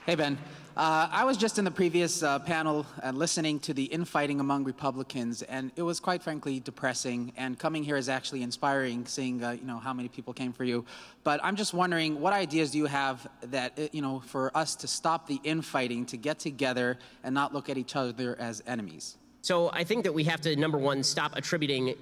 Hey, Ben. I was just in the previous panel listening to the infighting among Republicans, and it was quite frankly depressing. And coming here is actually inspiring, seeing how many people came for you. But I'm just wondering, what ideas do you have that for us to stop the infighting, to get together and not look at each other as enemies? So I think that we have to, number one, stop attributing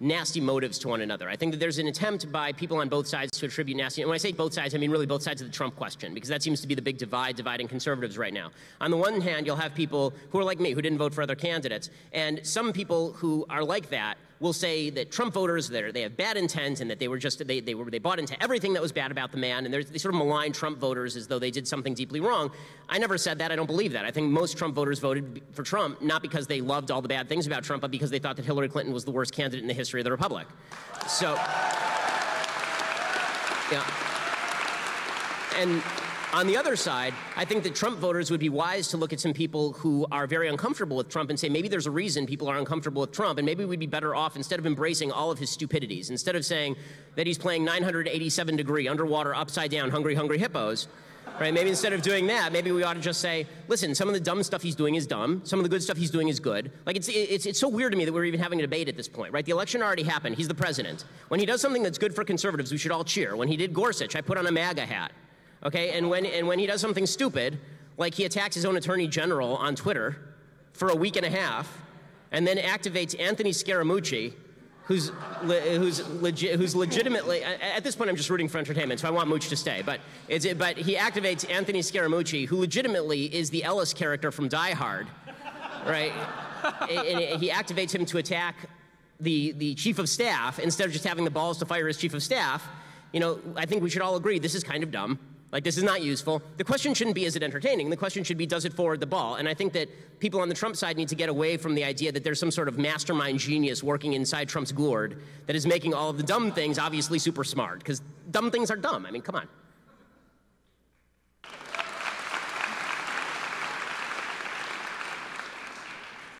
nasty motives to one another. I think that there's an attempt by people on both sides to attribute nasty, and when I say both sides, I mean really both sides of the Trump question, because that seems to be the big divide dividing conservatives right now. On the one hand, you'll have people who are like me, who didn't vote for other candidates, and some people who are like that will say that Trump voters, they have bad intent, and that they bought into everything that was bad about the man, and they sort of malign Trump voters as though they did something deeply wrong. I never said that. I don't believe that. I think most Trump voters voted for Trump not because they loved all the bad things about Trump, but because they thought that Hillary Clinton was the worst candidate in the history of the Republic. So, yeah. And on the other side, I think that Trump voters would be wise to look at some people who are very uncomfortable with Trump and say, maybe there's a reason people are uncomfortable with Trump, and maybe we'd be better off, instead of embracing all of his stupidities, instead of saying that he's playing 987-degree underwater, upside-down, hungry, hungry hippos, right? Maybe instead of doing that, maybe we ought to just say, listen, some of the dumb stuff he's doing is dumb. Some of the good stuff he's doing is good. Like, it's so weird to me that we're even having a debate at this point, right? The election already happened. He's the president. When he does something that's good for conservatives, we should all cheer. When he did Gorsuch, I put on a MAGA hat. Okay, and when he does something stupid, like he attacks his own attorney general on Twitter for a week and a half, and then activates Anthony Scaramucci, who's legitimately, at this point I'm just rooting for entertainment, so I want Mooch to stay, but he activates Anthony Scaramucci, who legitimately is the Ellis character from Die Hard, right? And he activates him to attack the chief of staff instead of just having the balls to fire his chief of staff. I think we should all agree this is kind of dumb. Like, this is not useful. The question shouldn't be, is it entertaining? The question should be, does it forward the ball? And I think that people on the Trump side need to get away from the idea that there's some sort of mastermind genius working inside Trump's gourd that is making all of the dumb things obviously super smart, because dumb things are dumb. I mean, come on.